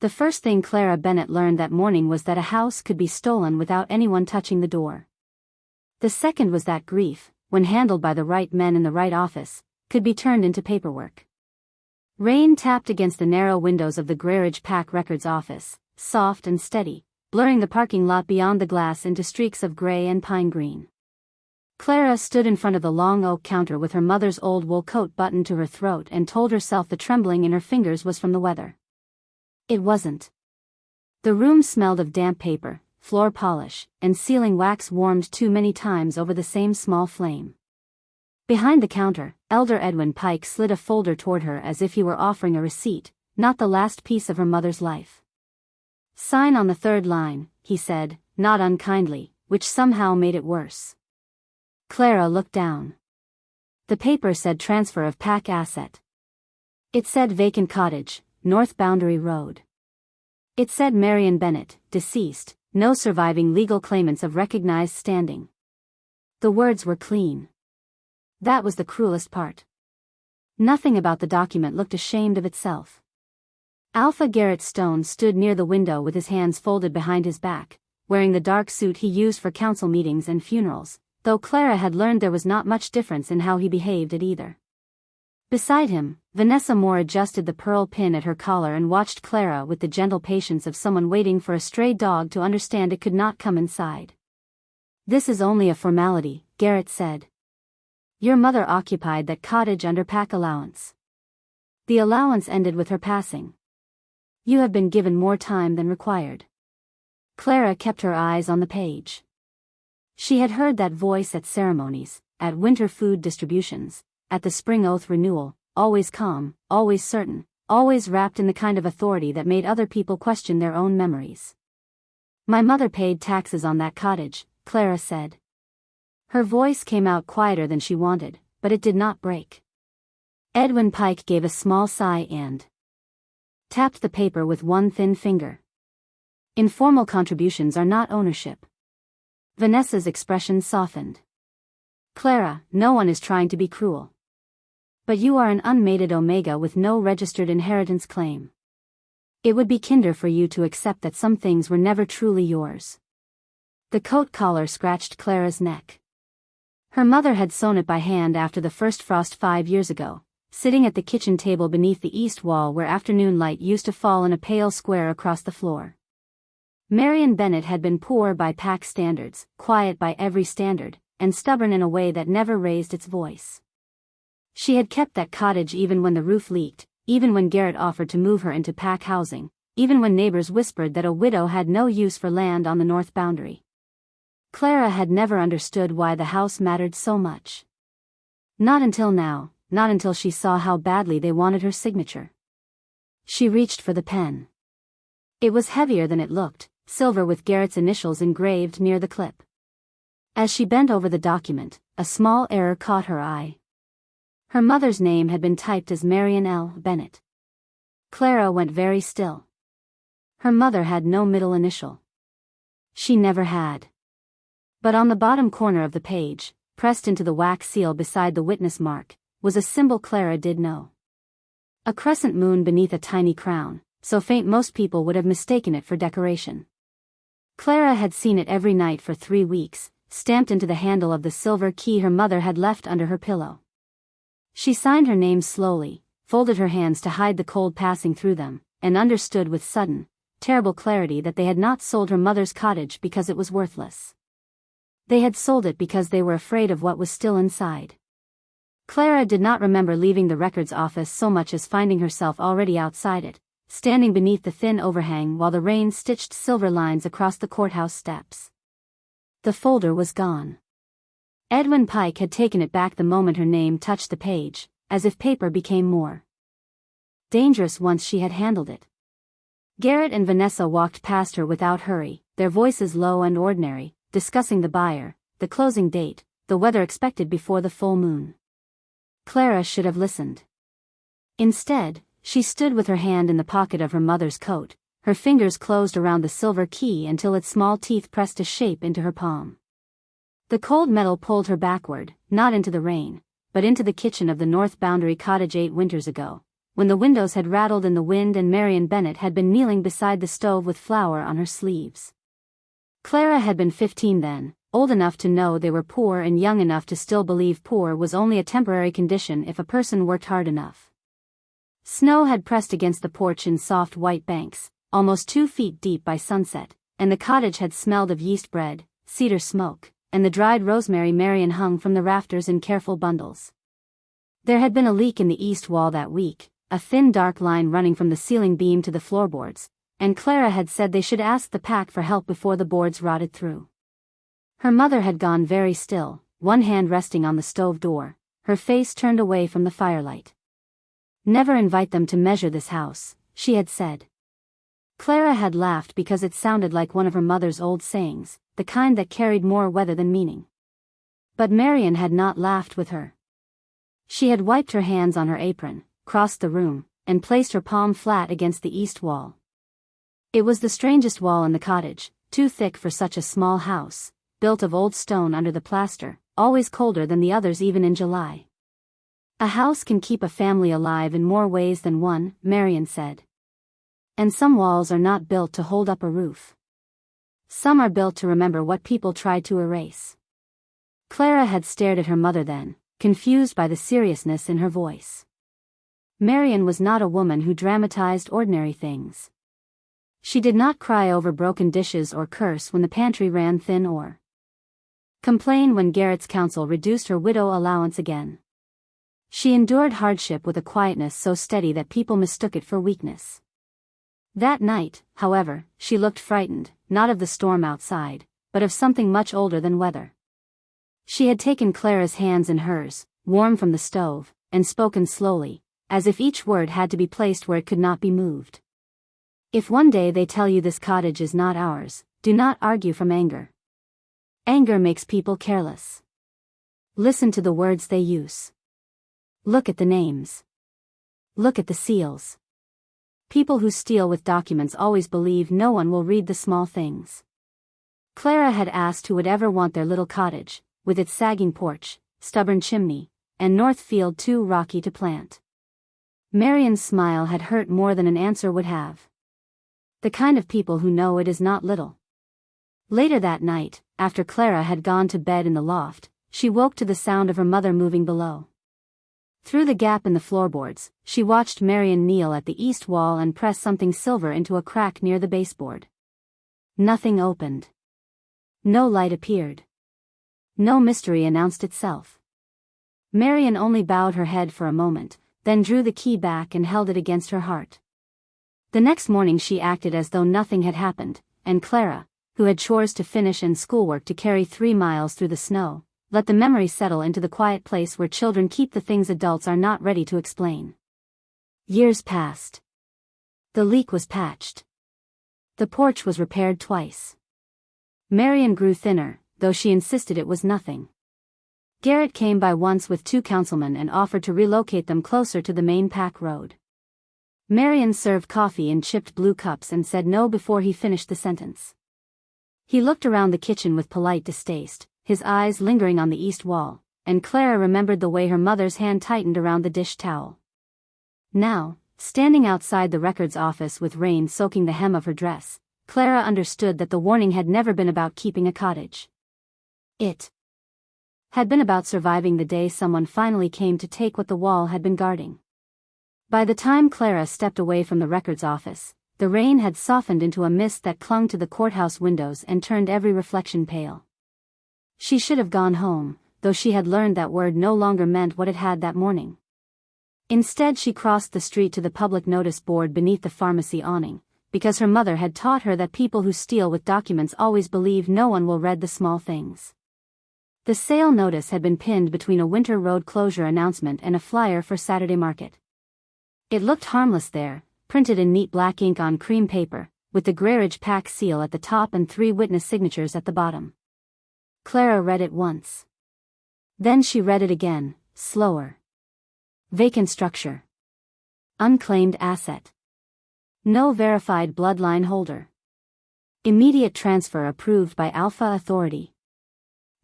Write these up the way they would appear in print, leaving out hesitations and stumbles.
The first thing Clara Bennett learned that morning was that a house could be stolen without anyone touching the door. The second was that grief, when handled by the right men in the right office, could be turned into paperwork. Rain tapped against the narrow windows of the Grayridge Pack Records office, soft and steady, blurring the parking lot beyond the glass into streaks of gray and pine green. Clara stood in front of the long oak counter with her mother's old wool coat buttoned to her throat and told herself the trembling in her fingers was from the weather. It wasn't. The room smelled of damp paper, floor polish, and sealing wax warmed too many times over the same small flame. Behind the counter, Elder Edwin Pike slid a folder toward her as if he were offering a receipt, not the last piece of her mother's life. "Sign on the third line," he said, not unkindly, which somehow made it worse. Clara looked down. The paper said transfer of Pack asset. It said vacant cottage, North Boundary Road. It said Marion Bennett, deceased, no surviving legal claimants of recognized standing. The words were clean. That was the cruelest part. Nothing about the document looked ashamed of itself. Alpha Garrett Stone stood near the window with his hands folded behind his back, wearing the dark suit he used for council meetings and funerals, though Clara had learned there was not much difference in how he behaved at either. Beside him, Vanessa Moore adjusted the pearl pin at her collar and watched Clara with the gentle patience of someone waiting for a stray dog to understand it could not come inside. "This is only a formality," Garrett said. "Your mother occupied that cottage under Pack allowance. The allowance ended with her passing. You have been given more time than required." Clara kept her eyes on the page. She had heard that voice at ceremonies, at winter food distributions, at the spring oath renewal, always calm, always certain, always wrapped in the kind of authority that made other people question their own memories. "My mother paid taxes on that cottage," Clara said. Her voice came out quieter than she wanted, but it did not break. Edwin Pike gave a small sigh and tapped the paper with one thin finger. "Informal contributions are not ownership." Vanessa's expression softened. "Clara, no one is trying to be cruel. But you are an unmated Omega with no registered inheritance claim. It would be kinder for you to accept that some things were never truly yours." The coat collar scratched Clara's neck. Her mother had sewn it by hand after the first frost 5 years ago, sitting at the kitchen table beneath the east wall where afternoon light used to fall in a pale square across the floor. Marion Bennett had been poor by Pack standards, quiet by every standard, and stubborn in a way that never raised its voice. She had kept that cottage even when the roof leaked, even when Garrett offered to move her into Pack housing, even when neighbors whispered that a widow had no use for land on the north boundary. Clara had never understood why the house mattered so much. Not until now, not until she saw how badly they wanted her signature. She reached for the pen. It was heavier than it looked, silver with Garrett's initials engraved near the clip. As she bent over the document, a small error caught her eye. Her mother's name had been typed as Marion L. Bennett. Clara went very still. Her mother had no middle initial. She never had. But on the bottom corner of the page, pressed into the wax seal beside the witness mark, was a symbol Clara did know. A crescent moon beneath a tiny crown, so faint most people would have mistaken it for decoration. Clara had seen it every night for 3 weeks, stamped into the handle of the silver key her mother had left under her pillow. She signed her name slowly, folded her hands to hide the cold passing through them, and understood with sudden, terrible clarity that they had not sold her mother's cottage because it was worthless. They had sold it because they were afraid of what was still inside. Clara did not remember leaving the records office so much as finding herself already outside it, standing beneath the thin overhang while the rain stitched silver lines across the courthouse steps. The folder was gone. Edwin Pike had taken it back the moment her name touched the page, as if paper became more dangerous once she had handled it. Garrett and Vanessa walked past her without hurry, their voices low and ordinary, discussing the buyer, the closing date, the weather expected before the full moon. Clara should have listened. Instead, she stood with her hand in the pocket of her mother's coat, her fingers closed around the silver key until its small teeth pressed a shape into her palm. The cold metal pulled her backward, not into the rain, but into the kitchen of the North Boundary cottage 8 winters ago, when the windows had rattled in the wind and Marion Bennett had been kneeling beside the stove with flour on her sleeves. Clara had been 15 then, old enough to know they were poor and young enough to still believe poor was only a temporary condition if a person worked hard enough. Snow had pressed against the porch in soft white banks, almost 2 feet deep by sunset, and the cottage had smelled of yeast bread, cedar smoke, and the dried rosemary Marion hung from the rafters in careful bundles. There had been a leak in the east wall that week, a thin dark line running from the ceiling beam to the floorboards, and Clara had said they should ask the pack for help before the boards rotted through. Her mother had gone very still, one hand resting on the stove door, her face turned away from the firelight. "Never invite them to measure this house," she had said. Clara had laughed because it sounded like one of her mother's old sayings, the kind that carried more weather than meaning. But Marion had not laughed with her. She had wiped her hands on her apron, crossed the room, and placed her palm flat against the east wall. It was the strangest wall in the cottage, too thick for such a small house, built of old stone under the plaster, always colder than the others even in July. "A house can keep a family alive in more ways than one," Marion said. "And some walls are not built to hold up a roof. Some are built to remember what people tried to erase." Clara had stared at her mother then, confused by the seriousness in her voice. Marion was not a woman who dramatized ordinary things. She did not cry over broken dishes or curse when the pantry ran thin or complain when Garrett's counsel reduced her widow allowance again. She endured hardship with a quietness so steady that people mistook it for weakness. That night, however, she looked frightened, not of the storm outside, but of something much older than weather. She had taken Clara's hands in hers, warm from the stove, and spoken slowly, as if each word had to be placed where it could not be moved. "If one day they tell you this cottage is not ours, do not argue from anger. Anger makes people careless. Listen to the words they use. Look at the names. Look at the seals. People who steal with documents always believe no one will read the small things." Clara had asked who would ever want their little cottage, with its sagging porch, stubborn chimney, and north field too rocky to plant. Marion's smile had hurt more than an answer would have. The kind of people who know it is not little. Later that night, after Clara had gone to bed in the loft, she woke to the sound of her mother moving below. Through the gap in the floorboards, she watched Marion kneel at the east wall and press something silver into a crack near the baseboard. Nothing opened. No light appeared. No mystery announced itself. Marion only bowed her head for a moment, then drew the key back and held it against her heart. The next morning she acted as though nothing had happened, and Clara, who had chores to finish and schoolwork to carry 3 miles through the snow, let the memory settle into the quiet place where children keep the things adults are not ready to explain. Years passed. The leak was patched. The porch was repaired twice. Marion grew thinner, though she insisted it was nothing. Garrett came by once with 2 councilmen and offered to relocate them closer to the main pack road. Marion served coffee in chipped blue cups and said no before he finished the sentence. He looked around the kitchen with polite distaste, his eyes lingering on the east wall, and Clara remembered the way her mother's hand tightened around the dish towel. Now, standing outside the records office with rain soaking the hem of her dress, Clara understood that the warning had never been about keeping a cottage. It had been about surviving the day someone finally came to take what the wall had been guarding. By the time Clara stepped away from the records office, the rain had softened into a mist that clung to the courthouse windows and turned every reflection pale. She should have gone home, though she had learned that word no longer meant what it had that morning. Instead she crossed the street to the public notice board beneath the pharmacy awning, because her mother had taught her that people who steal with documents always believe no one will read the small things. The sale notice had been pinned between a winter road closure announcement and a flyer for Saturday market. It looked harmless there, printed in neat black ink on cream paper, with the Graridge pack seal at the top and 3 witness signatures at the bottom. Clara read it once. Then she read it again, slower. Vacant structure. Unclaimed asset. No verified bloodline holder. Immediate transfer approved by Alpha Authority.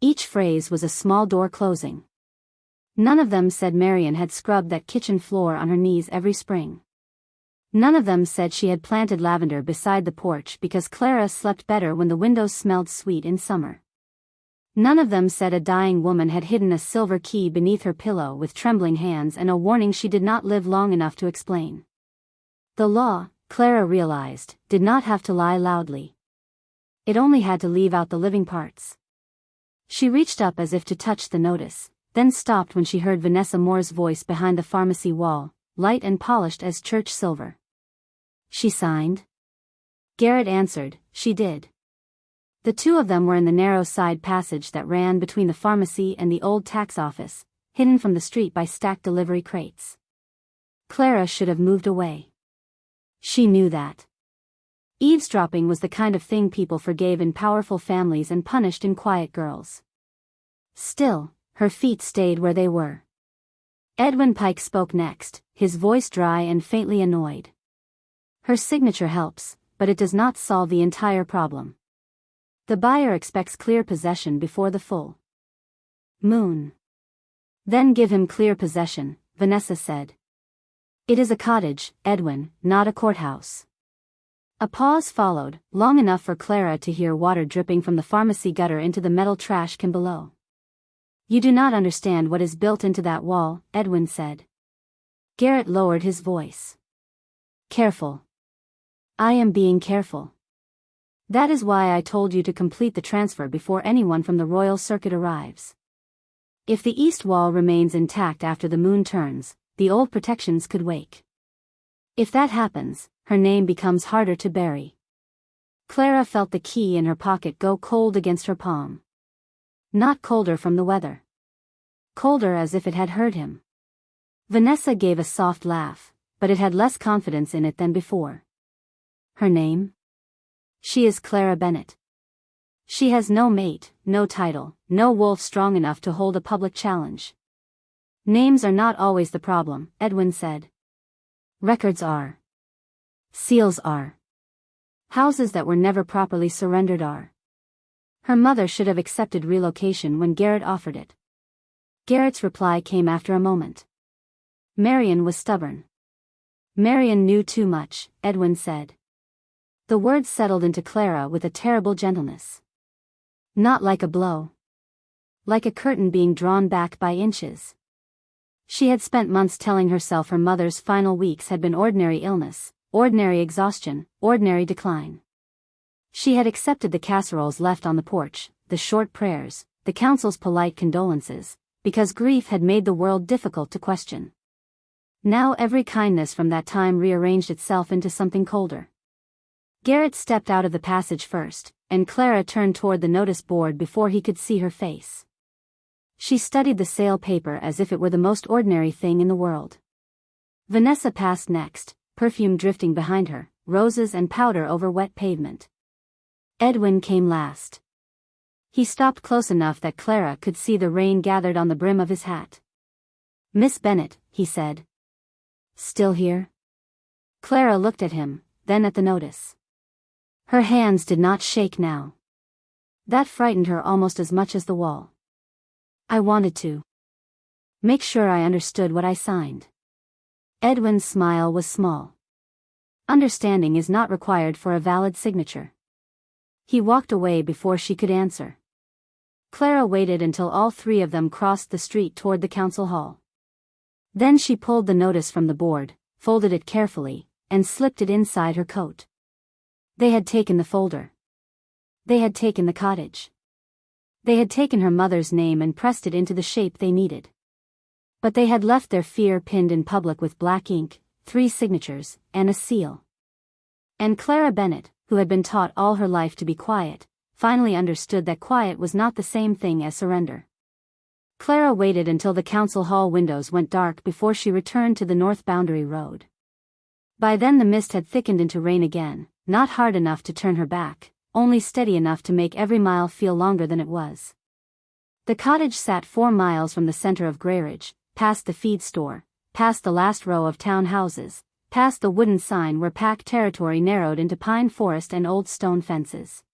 Each phrase was a small door closing. None of them said Marion had scrubbed that kitchen floor on her knees every spring. None of them said she had planted lavender beside the porch because Clara slept better when the windows smelled sweet in summer. None of them said a dying woman had hidden a silver key beneath her pillow with trembling hands and a warning she did not live long enough to explain. The law, Clara realized, did not have to lie loudly. It only had to leave out the living parts. She reached up as if to touch the notice, then stopped when she heard Vanessa Moore's voice behind the pharmacy wall, light and polished as church silver. She signed? Garrett answered, she did. The two of them were in the narrow side passage that ran between the pharmacy and the old tax office, hidden from the street by stacked delivery crates. Clara should have moved away. She knew that. Eavesdropping was the kind of thing people forgave in powerful families and punished in quiet girls. Still, her feet stayed where they were. Edwin Pike spoke next, his voice dry and faintly annoyed. Her signature helps, but it does not solve the entire problem. The buyer expects clear possession before the full moon. Then give him clear possession, Vanessa said. It is a cottage, Edwin, not a courthouse. A pause followed, long enough for Clara to hear water dripping from the pharmacy gutter into the metal trash can below. You do not understand what is built into that wall, Edwin said. Garrett lowered his voice. Careful. I am being careful. That is why I told you to complete the transfer before anyone from the Royal Circuit arrives. If the east wall remains intact after the moon turns, the old protections could wake. If that happens, her name becomes harder to bury. Clara felt the key in her pocket go cold against her palm. Not colder from the weather. Colder as if it had hurt him. Vanessa gave a soft laugh, but it had less confidence in it than before. Her name? She is Clara Bennett. She has no mate, no title, no wolf strong enough to hold a public challenge. Names are not always the problem, Edwin said. Records are. Seals are. Houses that were never properly surrendered are. Her mother should have accepted relocation when Garrett offered it. Garrett's reply came after a moment. Marion was stubborn. Marion knew too much, Edwin said. The words settled into Clara with a terrible gentleness. Not like a blow. Like a curtain being drawn back by inches. She had spent months telling herself her mother's final weeks had been ordinary illness, ordinary exhaustion, ordinary decline. She had accepted the casseroles left on the porch, the short prayers, the counsel's polite condolences, because grief had made the world difficult to question. Now every kindness from that time rearranged itself into something colder. Garrett stepped out of the passage first, and Clara turned toward the notice board before he could see her face. She studied the sale paper as if it were the most ordinary thing in the world. Vanessa passed next, perfume drifting behind her, roses and powder over wet pavement. Edwin came last. He stopped close enough that Clara could see the rain gathered on the brim of his hat. Miss Bennett, he said. Still here? Clara looked at him, then at the notice. Her hands did not shake now. That frightened her almost as much as the wall. I wanted to make sure I understood what I signed. Edwin's smile was small. Understanding is not required for a valid signature. He walked away before she could answer. Clara waited until all three of them crossed the street toward the council hall. Then she pulled the notice from the board, folded it carefully, and slipped it inside her coat. They had taken the folder. They had taken the cottage. They had taken her mother's name and pressed it into the shape they needed. But they had left their fear pinned in public with black ink, 3 signatures, and a seal. And Clara Bennett, who had been taught all her life to be quiet, finally understood that quiet was not the same thing as surrender. Clara waited until the council hall windows went dark before she returned to the north boundary road. By then the mist had thickened into rain again, not hard enough to turn her back, only steady enough to make every mile feel longer than it was. The cottage sat 4 miles from the center of Grayridge, past the feed store, past the last row of town houses, past the wooden sign where pack territory narrowed into pine forest and old stone fences.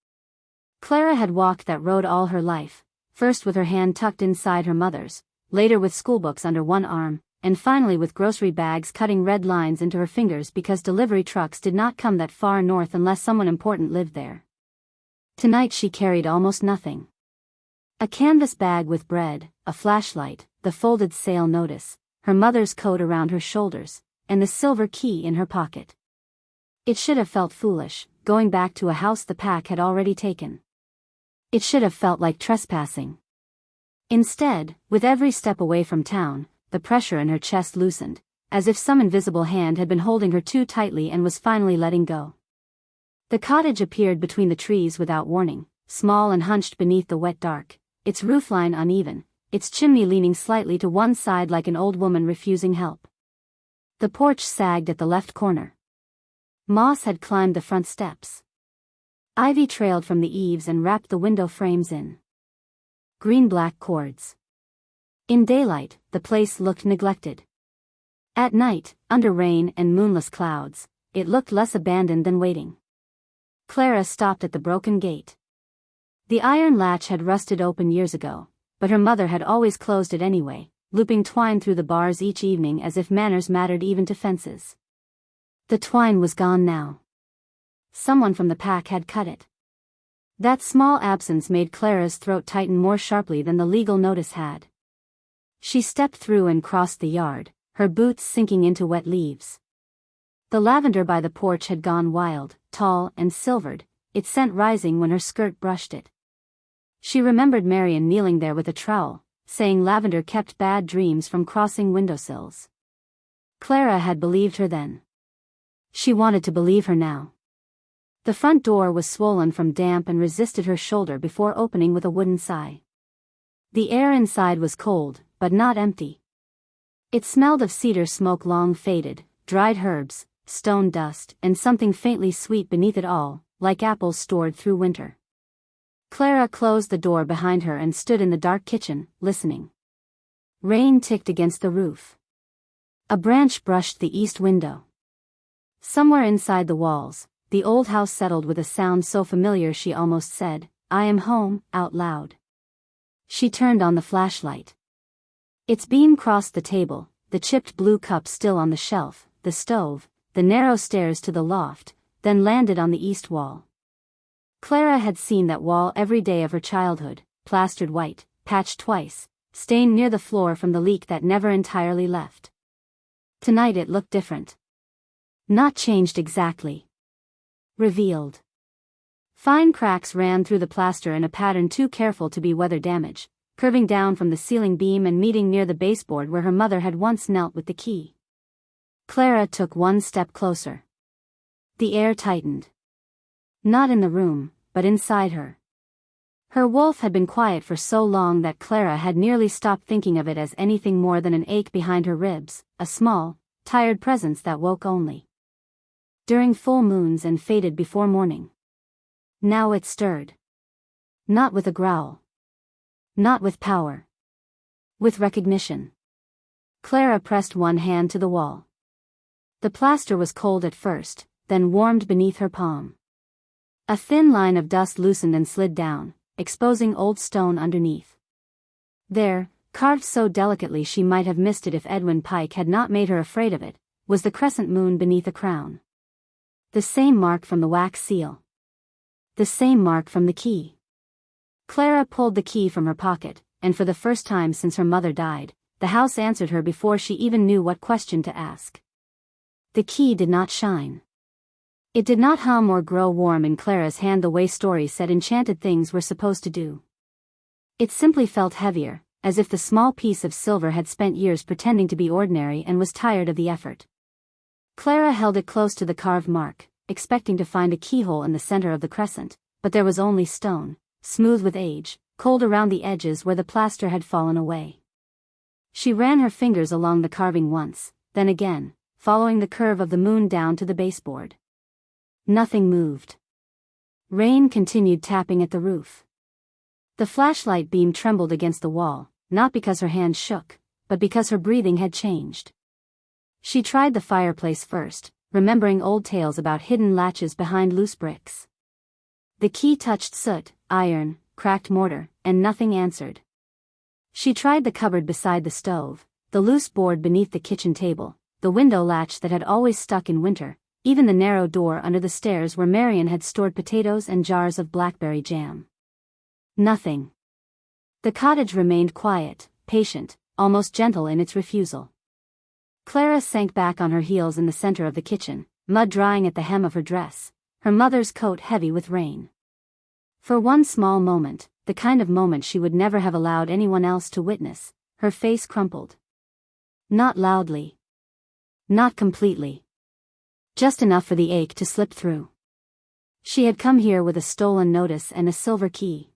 Clara had walked that road all her life, first with her hand tucked inside her mother's, later with schoolbooks under one arm, and finally with grocery bags cutting red lines into her fingers because delivery trucks did not come that far north unless someone important lived there. Tonight she carried almost nothing. A canvas bag with bread, a flashlight, the folded sale notice, her mother's coat around her shoulders, and the silver key in her pocket. It should have felt foolish, going back to a house the pack had already taken. It should have felt like trespassing. Instead, with every step away from town, the pressure in her chest loosened, as if some invisible hand had been holding her too tightly and was finally letting go. The cottage appeared between the trees without warning, small and hunched beneath the wet dark, its roofline uneven, its chimney leaning slightly to one side like an old woman refusing help. The porch sagged at the left corner. Moss had climbed the front steps. Ivy trailed from the eaves and wrapped the window frames in green-black cords. In daylight, the place looked neglected. At night, under rain and moonless clouds, it looked less abandoned than waiting. Clara stopped at the broken gate. The iron latch had rusted open years ago, but her mother had always closed it anyway, looping twine through the bars each evening as if manners mattered even to fences. The twine was gone now. Someone from the pack had cut it. That small absence made Clara's throat tighten more sharply than the legal notice had. She stepped through and crossed the yard, her boots sinking into wet leaves. The lavender by the porch had gone wild, tall and silvered, its scent rising when her skirt brushed it. She remembered Marion kneeling there with a trowel, saying lavender kept bad dreams from crossing windowsills. Clara had believed her then. She wanted to believe her now. The front door was swollen from damp and resisted her shoulder before opening with a wooden sigh. The air inside was cold, but not empty. It smelled of cedar smoke long faded, dried herbs, stone dust, and something faintly sweet beneath it all, like apples stored through winter. Clara closed the door behind her and stood in the dark kitchen, listening. Rain ticked against the roof. A branch brushed the east window. Somewhere inside the walls, the old house settled with a sound so familiar she almost said, "I am home," out loud. She turned on the flashlight. Its beam crossed the table, the chipped blue cup still on the shelf, the stove, the narrow stairs to the loft, then landed on the east wall. Clara had seen that wall every day of her childhood, plastered white, patched twice, stained near the floor from the leak that never entirely left. Tonight it looked different. Not changed exactly. Revealed. Fine cracks ran through the plaster in a pattern too careful to be weather damage, curving down from the ceiling beam and meeting near the baseboard where her mother had once knelt with the key. Clara took one step closer. The air tightened. Not in the room, but inside her. Her wolf had been quiet for so long that Clara had nearly stopped thinking of it as anything more than an ache behind her ribs, a small, tired presence that woke only during full moons and faded before morning. Now it stirred. Not with a growl. Not with power. With recognition. Clara pressed one hand to the wall. The plaster was cold at first, then warmed beneath her palm. A thin line of dust loosened and slid down, exposing old stone underneath. There, carved so delicately she might have missed it if Edwin Pike had not made her afraid of it, was the crescent moon beneath a crown. The same mark from the wax seal. The same mark from the key. Clara pulled the key from her pocket, and for the first time since her mother died, the house answered her before she even knew what question to ask. The key did not shine. It did not hum or grow warm in Clara's hand the way stories said enchanted things were supposed to do. It simply felt heavier, as if the small piece of silver had spent years pretending to be ordinary and was tired of the effort. Clara held it close to the carved mark, expecting to find a keyhole in the center of the crescent, but there was only stone, smooth with age, cold around the edges where the plaster had fallen away. She ran her fingers along the carving once, then again, following the curve of the moon down to the baseboard. Nothing moved. Rain continued tapping at the roof. The flashlight beam trembled against the wall, not because her hand shook, but because her breathing had changed. She tried the fireplace first, remembering old tales about hidden latches behind loose bricks. The key touched soot, iron, cracked mortar, and nothing answered. She tried the cupboard beside the stove, the loose board beneath the kitchen table, the window latch that had always stuck in winter, even the narrow door under the stairs where Marion had stored potatoes and jars of blackberry jam. Nothing. The cottage remained quiet, patient, almost gentle in its refusal. Clara sank back on her heels in the center of the kitchen, mud drying at the hem of her dress, her mother's coat heavy with rain. For one small moment, the kind of moment she would never have allowed anyone else to witness, her face crumpled. Not loudly. Not completely. Just enough for the ache to slip through. She had come here with a stolen notice and a silver key.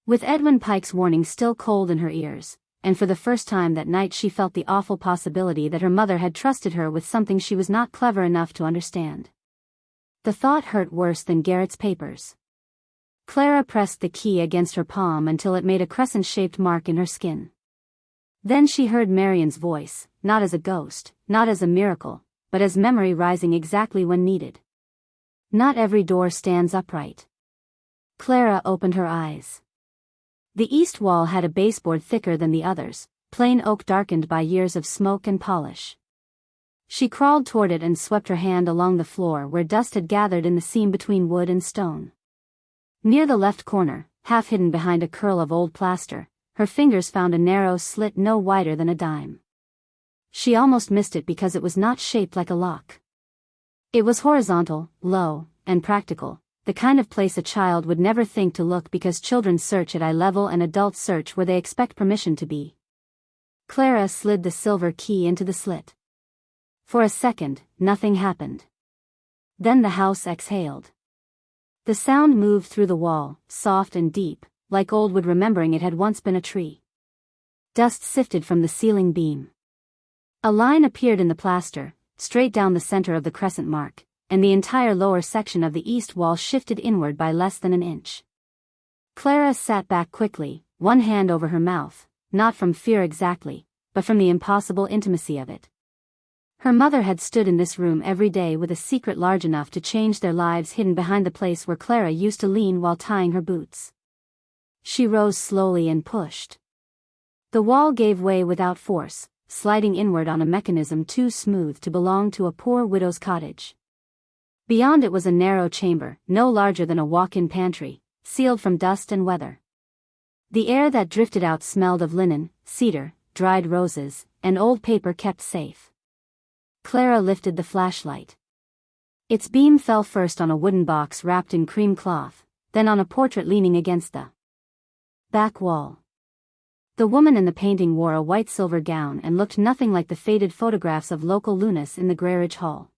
With Edwin Pike's warning still cold in her ears, and for the first time that night she felt the awful possibility that her mother had trusted her with something she was not clever enough to understand. The thought hurt worse than Garrett's papers. Clara pressed the key against her palm until it made a crescent-shaped mark in her skin. Then she heard Marion's voice, not as a ghost, not as a miracle, but as memory rising exactly when needed. Not every door stands upright. Clara opened her eyes. The east wall had a baseboard thicker than the others, plain oak darkened by years of smoke and polish. She crawled toward it and swept her hand along the floor where dust had gathered in the seam between wood and stone. Near the left corner, half hidden behind a curl of old plaster, her fingers found a narrow slit no wider than a dime. She almost missed it because it was not shaped like a lock. It was horizontal, low, and practical, the kind of place a child would never think to look because children search at eye level and adults search where they expect permission to be. Clara slid the silver key into the slit. For a second, nothing happened. Then the house exhaled. The sound moved through the wall, soft and deep, like old wood remembering it had once been a tree. Dust sifted from the ceiling beam. A line appeared in the plaster, straight down the center of the crescent mark, and the entire lower section of the east wall shifted inward by less than an inch. Clara sat back quickly, one hand over her mouth, not from fear exactly, but from the impossible intimacy of it. Her mother had stood in this room every day with a secret large enough to change their lives hidden behind the place where Clara used to lean while tying her boots. She rose slowly and pushed. The wall gave way without force, sliding inward on a mechanism too smooth to belong to a poor widow's cottage. Beyond it was a narrow chamber, no larger than a walk-in pantry, sealed from dust and weather. The air that drifted out smelled of linen, cedar, dried roses, and old paper kept safe. Clara lifted the flashlight. Its beam fell first on a wooden box wrapped in cream cloth, then on a portrait leaning against the back wall. The woman in the painting wore a white silver gown and looked nothing like the faded photographs of local lunas in the Grayridge Hall.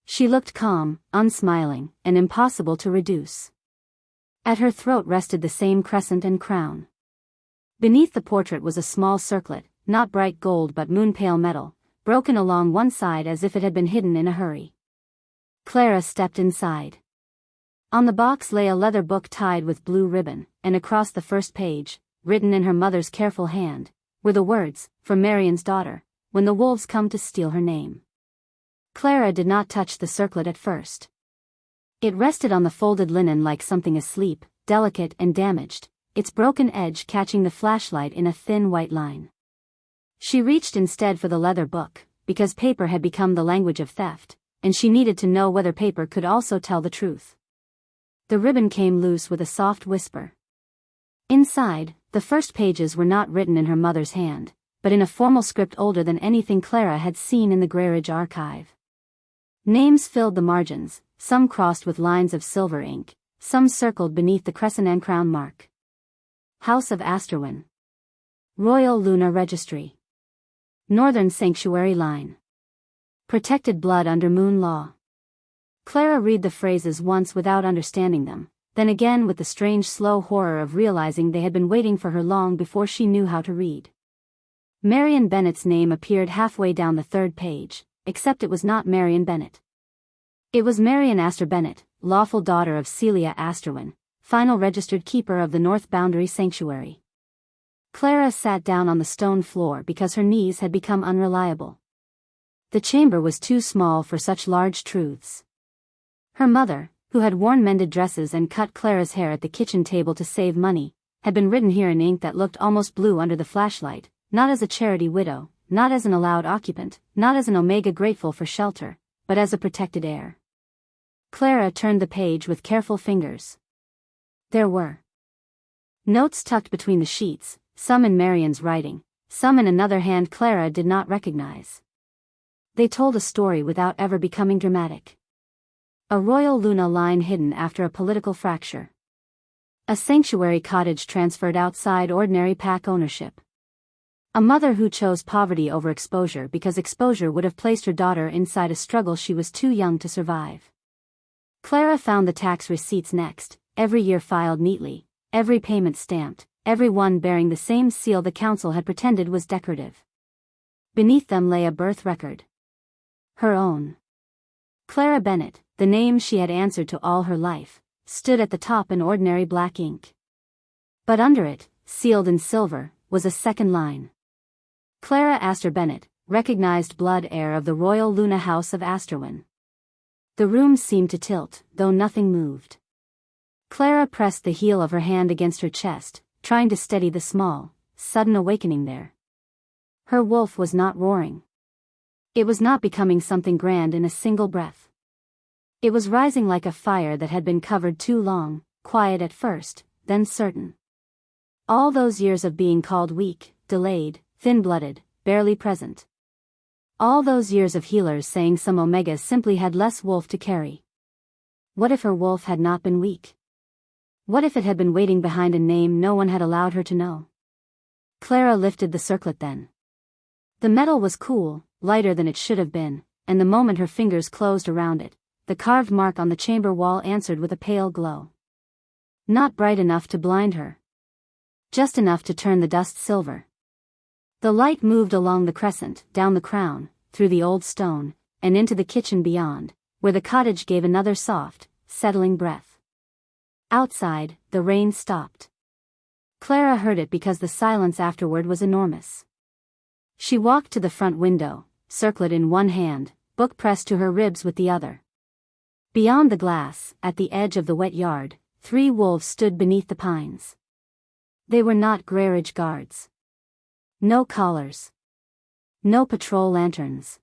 She looked calm, unsmiling, and impossible to reduce. At her throat rested the same crescent and crown. Beneath the portrait was a small circlet, not bright gold but moon-pale metal, broken along one side as if it had been hidden in a hurry. Clara stepped inside. On the box lay a leather book tied with blue ribbon, and across the first page, written in her mother's careful hand, were the words, "For Marion's daughter, when the wolves come to steal her name." Clara did not touch the circlet at first. It rested on the folded linen like something asleep, delicate and damaged, its broken edge catching the flashlight in a thin white line. She reached instead for the leather book, because paper had become the language of theft, and she needed to know whether paper could also tell the truth. The ribbon came loose with a soft whisper. Inside, the first pages were not written in her mother's hand, but in a formal script older than anything Clara had seen in the Grayridge archive. Names filled the margins, some crossed with lines of silver ink, some circled beneath the crescent and crown mark. House of Asterwin. Royal Luna Registry. Northern Sanctuary Line. Protected blood under moon law. Clara read the phrases once without understanding them, then again with the strange slow horror of realizing they had been waiting for her long before she knew how to read. Marion Bennett's name appeared halfway down the third page, except it was not Marion Bennett. It was Marion Astor Bennett, lawful daughter of Celia Asterwin, final registered keeper of the North Boundary Sanctuary. Clara sat down on the stone floor because her knees had become unreliable. The chamber was too small for such large truths. Her mother, who had worn mended dresses and cut Clara's hair at the kitchen table to save money, had been written here in ink that looked almost blue under the flashlight, not as a charity widow, not as an allowed occupant, not as an Omega grateful for shelter, but as a protected heir. Clara turned the page with careful fingers. There were notes tucked between the sheets, some in Marian's writing, some in another hand Clara did not recognize. They told a story without ever becoming dramatic. A royal Luna line hidden after a political fracture. A sanctuary cottage transferred outside ordinary pack ownership. A mother who chose poverty over exposure because exposure would have placed her daughter inside a struggle she was too young to survive. Clara found the tax receipts next, every year filed neatly, every payment stamped, every one bearing the same seal the council had pretended was decorative. Beneath them lay a birth record. Her own. Clara Bennett, the name she had answered to all her life, stood at the top in ordinary black ink. But under it, sealed in silver, was a second line. Clara Astor Bennett, recognized blood heir of the Royal Luna House of Astorwin. The room seemed to tilt, though nothing moved. Clara pressed the heel of her hand against her chest, trying to steady the small, sudden awakening there. Her wolf was not roaring. It was not becoming something grand in a single breath. It was rising like a fire that had been covered too long, quiet at first, then certain. All those years of being called weak, delayed, thin-blooded, barely present. All those years of healers saying some Omegas simply had less wolf to carry. What if her wolf had not been weak? What if it had been waiting behind a name no one had allowed her to know? Clara lifted the circlet then. The metal was cool, lighter than it should have been, and the moment her fingers closed around it, the carved mark on the chamber wall answered with a pale glow. Not bright enough to blind her. Just enough to turn the dust silver. The light moved along the crescent, down the crown, through the old stone, and into the kitchen beyond, where the cottage gave another soft, settling breath. Outside, the rain stopped. Clara heard it because the silence afterward was enormous. She walked to the front window, circlet in one hand, book pressed to her ribs with the other. Beyond the glass, at the edge of the wet yard, 3 wolves stood beneath the pines. They were not garage guards. No collars. No patrol lanterns.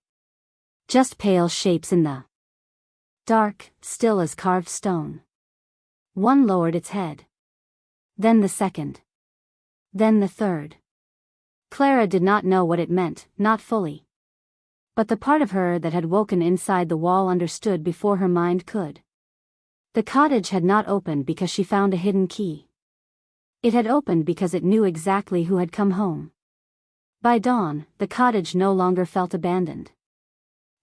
Just pale shapes in the dark, still as carved stone. One lowered its head. Then the second. Then the third. Clara did not know what it meant, not fully. But the part of her that had woken inside the wall understood before her mind could. The cottage had not opened because she found a hidden key. It had opened because it knew exactly who had come home. By dawn, the cottage no longer felt abandoned.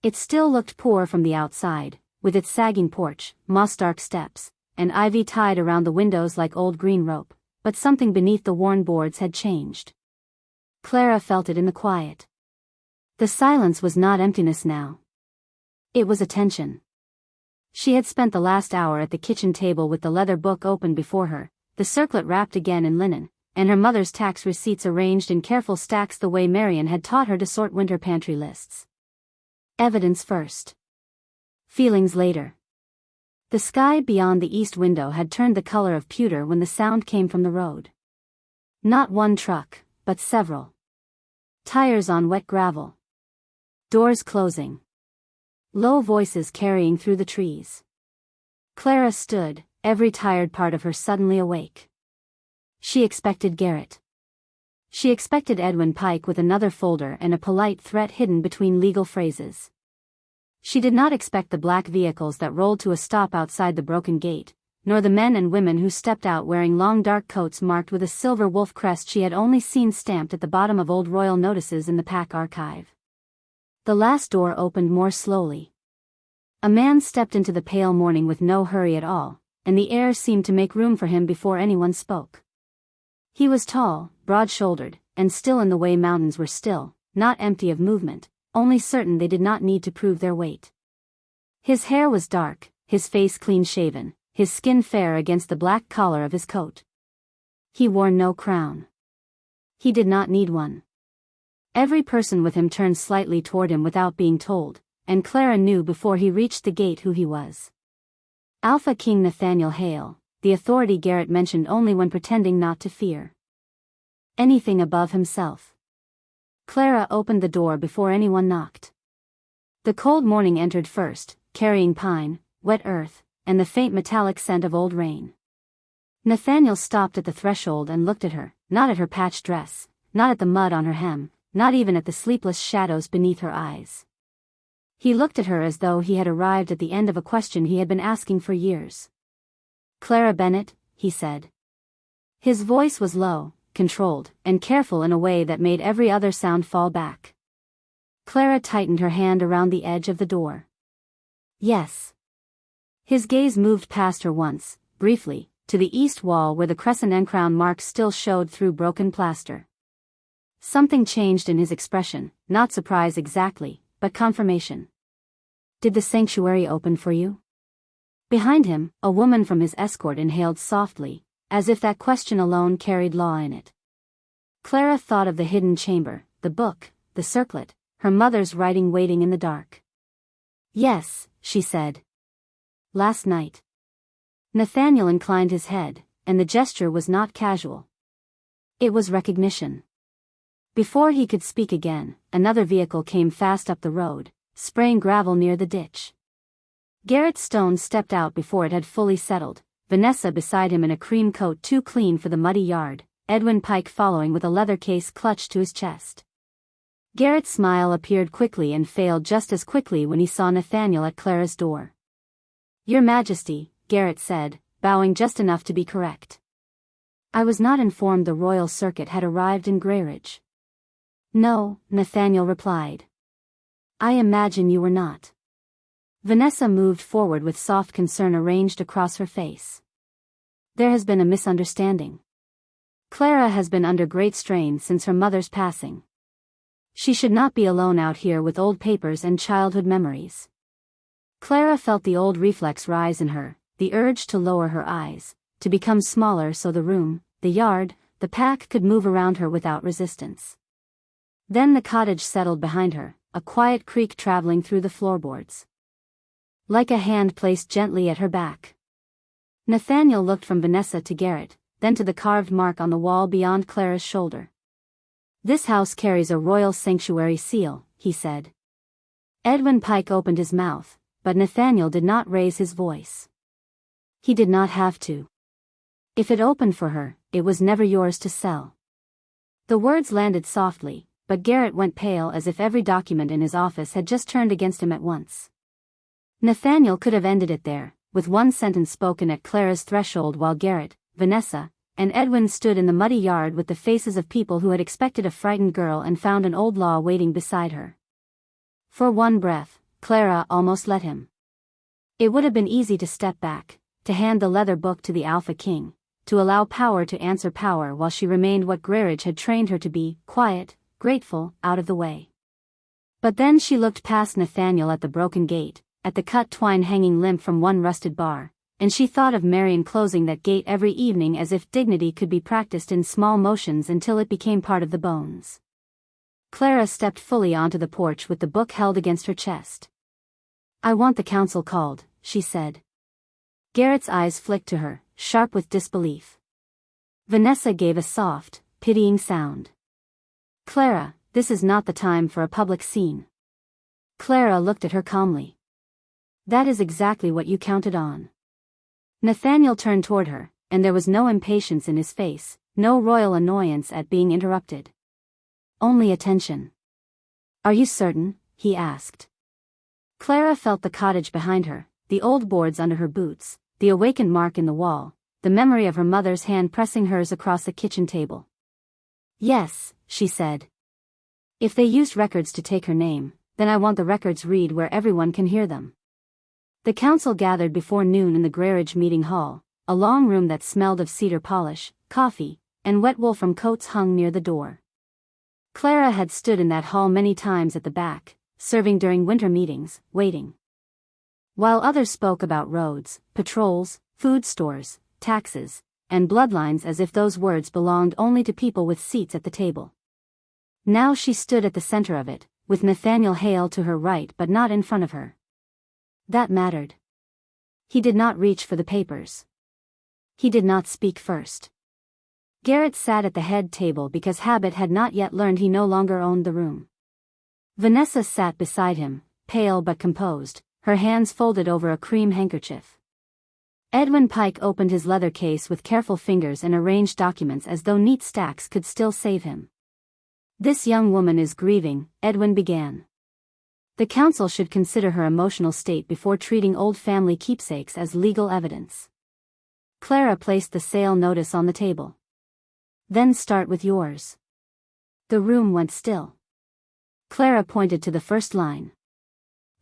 It still looked poor from the outside, with its sagging porch, moss-dark steps, and ivy tied around the windows like old green rope, but something beneath the worn boards had changed. Clara felt it in the quiet. The silence was not emptiness now. It was attention. She had spent the last hour at the kitchen table with the leather book open before her, the circlet wrapped again in linen, and her mother's tax receipts arranged in careful stacks the way Marian had taught her to sort winter pantry lists. Evidence first. Feelings later. The sky beyond the east window had turned the color of pewter when the sound came from the road. Not one truck, but several. Tires on wet gravel. Doors closing. Low voices carrying through the trees. Clara stood, every tired part of her suddenly awake. She expected Garrett. She expected Edwin Pike with another folder and a polite threat hidden between legal phrases. She did not expect the black vehicles that rolled to a stop outside the broken gate, nor the men and women who stepped out wearing long dark coats marked with a silver wolf crest she had only seen stamped at the bottom of old royal notices in the pack archive. The last door opened more slowly. A man stepped into the pale morning with no hurry at all, and the air seemed to make room for him before anyone spoke. He was tall, broad-shouldered, and still in the way mountains were still, not empty of movement, only certain they did not need to prove their weight. His hair was dark, his face clean-shaven, his skin fair against the black collar of his coat. He wore no crown. He did not need one. Every person with him turned slightly toward him without being told, and Clara knew before he reached the gate who he was. Alpha King Nathaniel Hale, the authority Garrett mentioned only when pretending not to fear anything above himself. Clara opened the door before anyone knocked. The cold morning entered first, carrying pine, wet earth, and the faint metallic scent of old rain. Nathaniel stopped at the threshold and looked at her, not at her patched dress, not at the mud on her hem, not even at the sleepless shadows beneath her eyes. He looked at her as though he had arrived at the end of a question he had been asking for years. "Clara Bennett," he said. His voice was low, controlled, and careful in a way that made every other sound fall back. Clara tightened her hand around the edge of the door. "Yes." His gaze moved past her once, briefly, to the east wall where the crescent and crown marks still showed through broken plaster. Something changed in his expression, not surprise exactly, but confirmation. "Did the sanctuary open for you?" Behind him, a woman from his escort inhaled softly, as if that question alone carried law in it. Clara thought of the hidden chamber, the book, the circlet, her mother's writing waiting in the dark. "Yes," she said. "Last night." Nathaniel inclined his head, and the gesture was not casual. It was recognition. Before he could speak again, another vehicle came fast up the road, spraying gravel near the ditch. Garrett Stone stepped out before it had fully settled, Vanessa beside him in a cream coat too clean for the muddy yard, Edwin Pike following with a leather case clutched to his chest. Garrett's smile appeared quickly and failed just as quickly when he saw Nathaniel at Clara's door. "Your Majesty," Garrett said, bowing just enough to be correct. "I was not informed the royal circuit had arrived in Greyridge." "No," Nathaniel replied. "I imagine you were not." Vanessa moved forward with soft concern arranged across her face. "There has been a misunderstanding. Clara has been under great strain since her mother's passing. She should not be alone out here with old papers and childhood memories." Clara felt the old reflex rise in her, the urge to lower her eyes, to become smaller so the room, the yard, the pack could move around her without resistance. Then the cottage settled behind her, a quiet creak traveling through the floorboards. Like a hand placed gently at her back. Nathaniel looked from Vanessa to Garrett, then to the carved mark on the wall beyond Clara's shoulder. "This house carries a royal sanctuary seal," he said. Edwin Pike opened his mouth, but Nathaniel did not raise his voice. He did not have to. If it opened for her, it was never yours to sell. The words landed softly, but Garrett went pale as if every document in his office had just turned against him at once. Nathaniel could have ended it there, with one sentence spoken at Clara's threshold while Garrett, Vanessa, and Edwin stood in the muddy yard with the faces of people who had expected a frightened girl and found an old law waiting beside her. For one breath, Clara almost let him. It would have been easy to step back, to hand the leather book to the Alpha King, to allow power to answer power while she remained what Greyridge had trained her to be, quiet, grateful, out of the way. But then she looked past Nathaniel at the broken gate, at the cut twine hanging limp from one rusted bar, and she thought of Marion closing that gate every evening as if dignity could be practiced in small motions until it became part of the bones. Clara stepped fully onto the porch with the book held against her chest. "I want the council called," she said. Garrett's eyes flicked to her, sharp with disbelief. Vanessa gave a soft, pitying sound. "Clara, this is not the time for a public scene." Clara looked at her calmly. "That is exactly what you counted on." Nathaniel turned toward her, and there was no impatience in his face, no royal annoyance at being interrupted. Only attention. "Are you certain?" he asked. Clara felt the cottage behind her, the old boards under her boots, the awakened mark in the wall, the memory of her mother's hand pressing hers across the kitchen table. "Yes," she said. "If they used records to take her name, then I want the records read where everyone can hear them." The council gathered before noon in the Greyridge meeting hall, a long room that smelled of cedar polish, coffee, and wet wool from coats hung near the door. Clara had stood in that hall many times at the back, serving during winter meetings, waiting. While others spoke about roads, patrols, food stores, taxes, and bloodlines as if those words belonged only to people with seats at the table. Now she stood at the center of it, with Nathaniel Hale to her right but not in front of her. That mattered. He did not reach for the papers. He did not speak first. Garrett sat at the head table because habit had not yet learned he no longer owned the room. Vanessa sat beside him, pale but composed, her hands folded over a cream handkerchief. Edwin Pike opened his leather case with careful fingers and arranged documents as though neat stacks could still save him. "This young woman is grieving," Edwin began. "The council should consider her emotional state before treating old family keepsakes as legal evidence." Clara placed the sale notice on the table. "Then start with yours." The room went still. Clara pointed to the first line.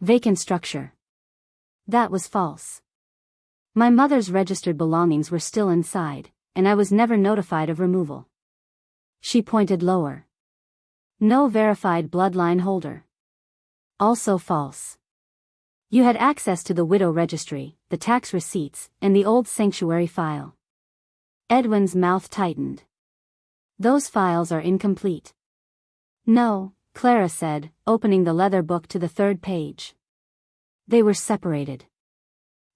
"Vacant structure." That was false. "My mother's registered belongings were still inside, and I was never notified of removal." She pointed lower. "No verified bloodline holder." Also false. "You had access to the widow registry, the tax receipts, and the old sanctuary file." Edwin's mouth tightened. "Those files are incomplete." "No," Clara said, opening the leather book to the third page. "They were separated."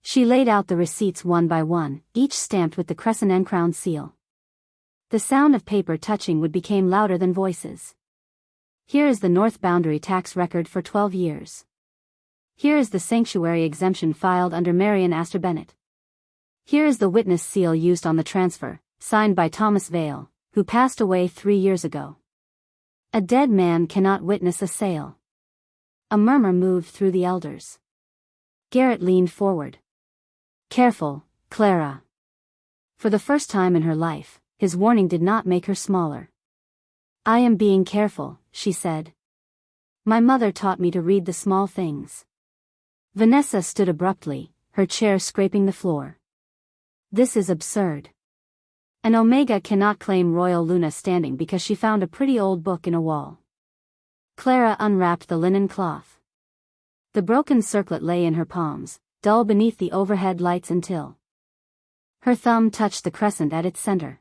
She laid out the receipts one by one, each stamped with the crescent and crown seal. The sound of paper touching wood became louder than voices. "Here is the North Boundary tax record for 12 years. Here is the sanctuary exemption filed under Marion Astor Bennett. Here is the witness seal used on the transfer, signed by Thomas Vale, who passed away 3 years ago. A dead man cannot witness a sale." A murmur moved through the elders. Garrett leaned forward. "Careful, Clara." For the first time in her life, his warning did not make her smaller. "I am being careful," she said. "My mother taught me to read the small things." Vanessa stood abruptly, her chair scraping the floor. "This is absurd. An Omega cannot claim Royal Luna standing because she found a pretty old book in a wall." Clara unwrapped the linen cloth. The broken circlet lay in her palms, dull beneath the overhead lights until her thumb touched the crescent at its center.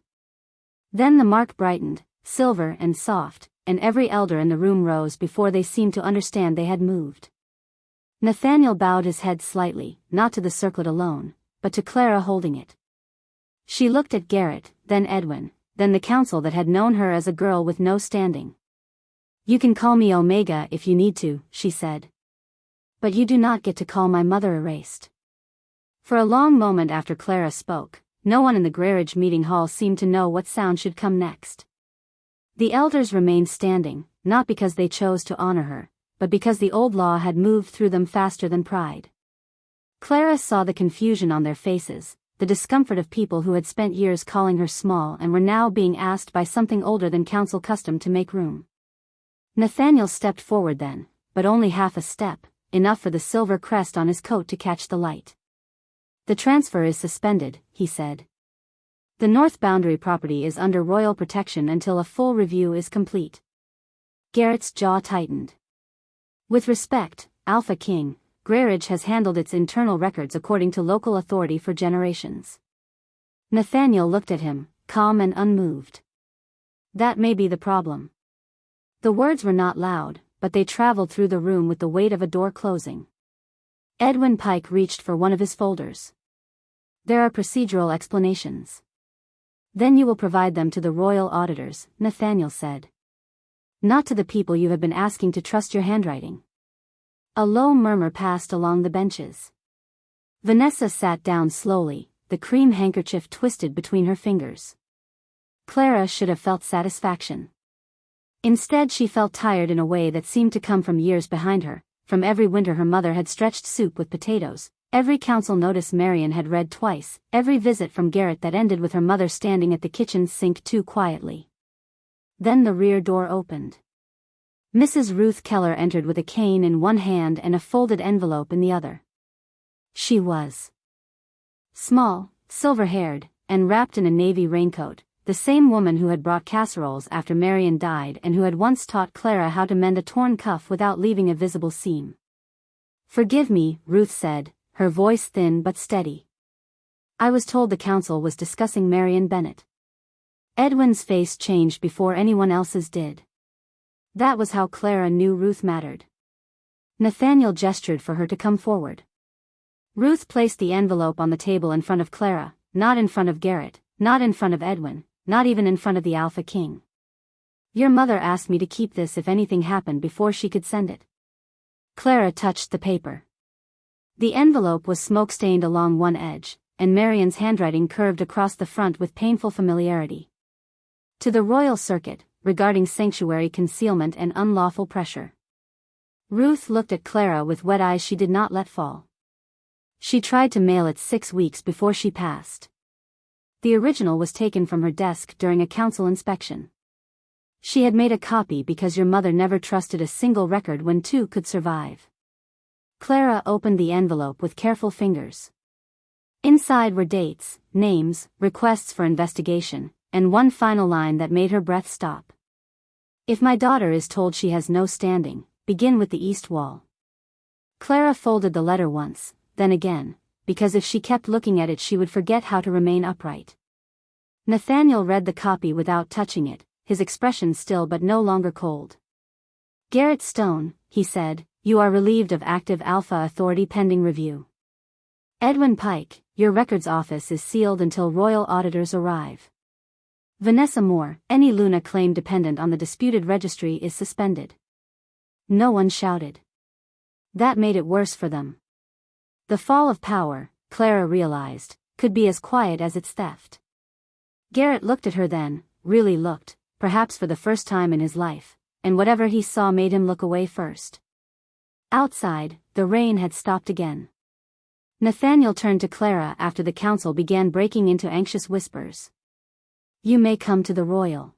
Then the mark brightened, silver and soft, and every elder in the room rose before they seemed to understand they had moved. Nathaniel bowed his head slightly, not to the circlet alone, but to Clara holding it. She looked at Garrett, then Edwin, then the council that had known her as a girl with no standing. "You can call me Omega if you need to," she said. "But you do not get to call my mother erased." For a long moment after Clara spoke, no one in the Grarage meeting hall seemed to know what sound should come next. The elders remained standing, not because they chose to honor her, but because the old law had moved through them faster than pride. Clara saw the confusion on their faces, the discomfort of people who had spent years calling her small and were now being asked by something older than council custom to make room. Nathaniel stepped forward then, but only half a step, enough for the silver crest on his coat to catch the light. "The transfer is suspended," he said. "The North Boundary property is under royal protection until a full review is complete." Garrett's jaw tightened. "With respect, Alpha King, Grarage has handled its internal records according to local authority for generations." Nathaniel looked at him, calm and unmoved. "That may be the problem." The words were not loud, but they traveled through the room with the weight of a door closing. Edwin Pike reached for one of his folders. "There are procedural explanations." "Then you will provide them to the royal auditors," Nathaniel said. "Not to the people you have been asking to trust your handwriting." A low murmur passed along the benches. Vanessa sat down slowly, the cream handkerchief twisted between her fingers. Clara should have felt satisfaction. Instead she felt tired in a way that seemed to come from years behind her, from every winter her mother had stretched soup with potatoes, every council notice Marion had read twice, every visit from Garrett that ended with her mother standing at the kitchen sink too quietly. Then the rear door opened. Mrs. Ruth Keller entered with a cane in one hand and a folded envelope in the other. She was small, silver-haired, and wrapped in a navy raincoat, the same woman who had brought casseroles after Marion died and who had once taught Clara how to mend a torn cuff without leaving a visible seam. "Forgive me," Ruth said, her voice thin but steady. "I was told the council was discussing Marion Bennett." Edwin's face changed before anyone else's did. That was how Clara knew Ruth mattered. Nathaniel gestured for her to come forward. Ruth placed the envelope on the table in front of Clara, not in front of Garrett, not in front of Edwin, not even in front of the Alpha King. Your mother asked me to keep this if anything happened before she could send it. Clara touched the paper. The envelope was smoke-stained along one edge, and Marian's handwriting curved across the front with painful familiarity. To the Royal Circuit, regarding sanctuary concealment and unlawful pressure. Ruth looked at Clara with wet eyes she did not let fall. She tried to mail it 6 weeks before she passed. The original was taken from her desk during a council inspection. She had made a copy because your mother never trusted a single record when 2 could survive. Clara opened the envelope with careful fingers. Inside were dates, names, requests for investigation, and one final line that made her breath stop. If my daughter is told she has no standing, begin with the east wall. Clara folded the letter once, then again, because if she kept looking at it she would forget how to remain upright. Nathaniel read the copy without touching it, his expression still but no longer cold. Garrett Stone, he said, you are relieved of active Alpha authority pending review. Edwin Pike, your records office is sealed until royal auditors arrive. Vanessa Moore, any Luna claim dependent on the disputed registry is suspended. No one shouted. That made it worse for them. The fall of power, Clara realized, could be as quiet as its theft. Garrett looked at her then, really looked, perhaps for the first time in his life, and whatever he saw made him look away first. Outside, the rain had stopped again. Nathaniel turned to Clara after the council began breaking into anxious whispers. You may come to the royal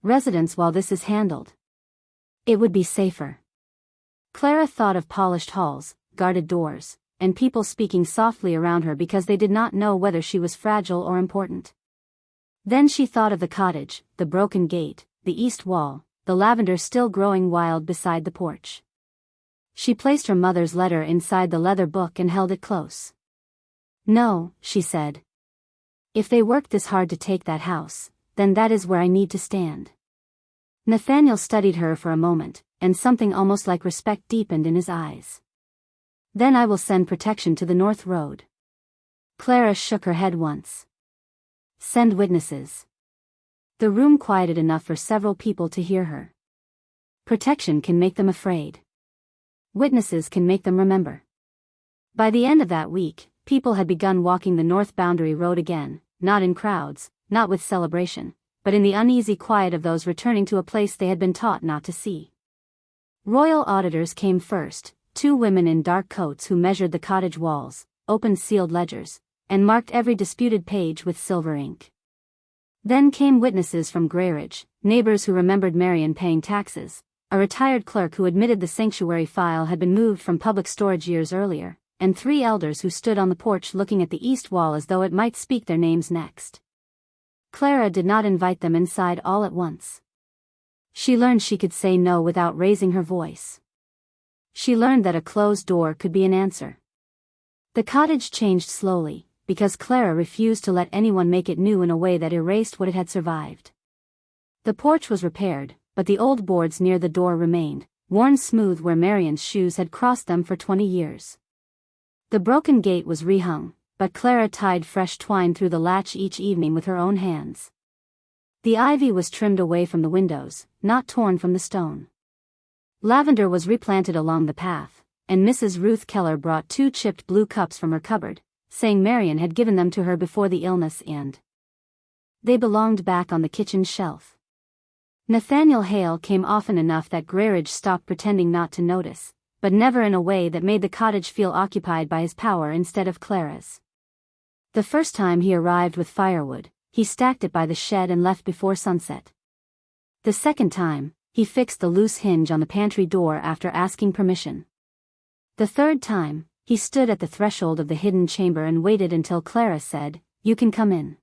residence while this is handled. It would be safer. Clara thought of polished halls, guarded doors, and people speaking softly around her because they did not know whether she was fragile or important. Then she thought of the cottage, the broken gate, the east wall, the lavender still growing wild beside the porch. She placed her mother's letter inside the leather book and held it close. No, she said. If they worked this hard to take that house, then that is where I need to stand. Nathaniel studied her for a moment, and something almost like respect deepened in his eyes. Then I will send protection to the North Road. Clara shook her head once. Send witnesses. The room quieted enough for several people to hear her. Protection can make them afraid. Witnesses can make them remember. By the end of that week, people had begun walking the north boundary road again, not in crowds, not with celebration, but in the uneasy quiet of those returning to a place they had been taught not to see. Royal auditors came first, 2 women in dark coats who measured the cottage walls, opened sealed ledgers, and marked every disputed page with silver ink. Then came witnesses from Greyridge, neighbors who remembered Marian paying taxes, a retired clerk who admitted the sanctuary file had been moved from public storage years earlier, and 3 elders who stood on the porch looking at the east wall as though it might speak their names next. Clara did not invite them inside all at once. She learned she could say no without raising her voice. She learned that a closed door could be an answer. The cottage changed slowly, because Clara refused to let anyone make it new in a way that erased what it had survived. The porch was repaired, but the old boards near the door remained, worn smooth where Marian's shoes had crossed them for 20 years. The broken gate was rehung, but Clara tied fresh twine through the latch each evening with her own hands. The ivy was trimmed away from the windows, not torn from the stone. Lavender was replanted along the path, and Mrs. Ruth Keller brought 2 chipped blue cups from her cupboard, saying Marian had given them to her before the illness and they belonged back on the kitchen shelf. Nathaniel Hale came often enough that Greyridge stopped pretending not to notice, but never in a way that made the cottage feel occupied by his power instead of Clara's. The first time he arrived with firewood, he stacked it by the shed and left before sunset. The second time, he fixed the loose hinge on the pantry door after asking permission. The third time, he stood at the threshold of the hidden chamber and waited until Clara said, "You can come in."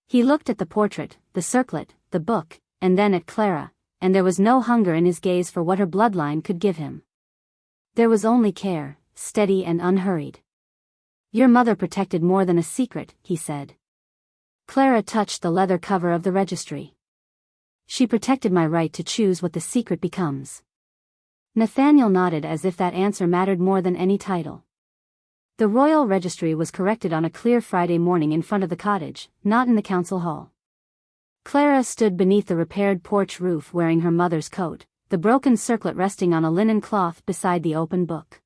He looked at the portrait, the circlet, the book, and then at Clara, and there was no hunger in his gaze for what her bloodline could give him. There was only care, steady and unhurried. "Your mother protected more than a secret," he said. Clara touched the leather cover of the registry. "She protected my right to choose what the secret becomes." Nathaniel nodded as if that answer mattered more than any title. The royal registry was corrected on a clear Friday morning in front of the cottage, not in the council hall. Clara stood beneath the repaired porch roof wearing her mother's coat, the broken circlet resting on a linen cloth beside the open book.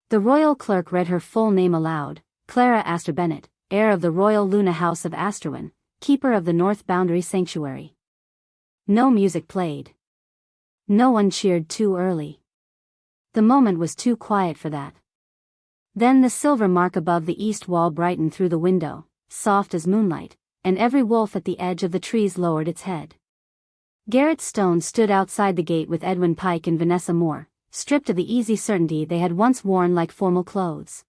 The royal clerk read her full name aloud: Clara Astor Bennett, heir of the Royal Luna House of Asterwin, keeper of the North Boundary Sanctuary. No music played. No one cheered too early. The moment was too quiet for that. Then the silver mark above the east wall brightened through the window, soft as moonlight, and every wolf at the edge of the trees lowered its head. Garrett Stone stood outside the gate with Edwin Pike and Vanessa Moore, stripped of the easy certainty they had once worn like formal clothes.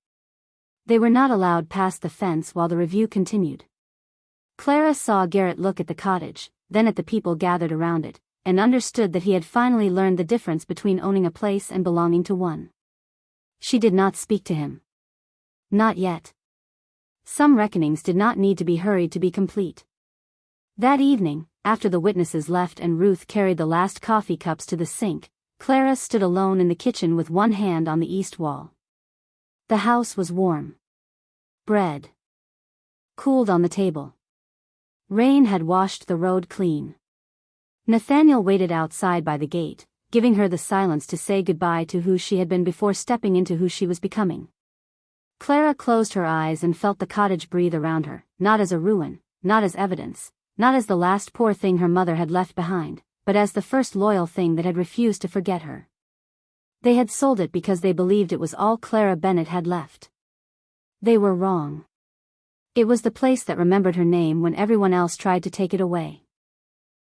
They were not allowed past the fence while the review continued. Clara saw Garrett look at the cottage, then at the people gathered around it, and understood that he had finally learned the difference between owning a place and belonging to one. She did not speak to him. Not yet. Some reckonings did not need to be hurried to be complete. That evening, after the witnesses left and Ruth carried the last coffee cups to the sink, Clara stood alone in the kitchen with one hand on the east wall. The house was warm. Bread cooled on the table. Rain had washed the road clean. Nathaniel waited outside by the gate, giving her the silence to say goodbye to who she had been before stepping into who she was becoming. Clara closed her eyes and felt the cottage breathe around her, not as a ruin, not as evidence, not as the last poor thing her mother had left behind, but as the first loyal thing that had refused to forget her. They had sold it because they believed it was all Clara Bennett had left. They were wrong. It was the place that remembered her name when everyone else tried to take it away.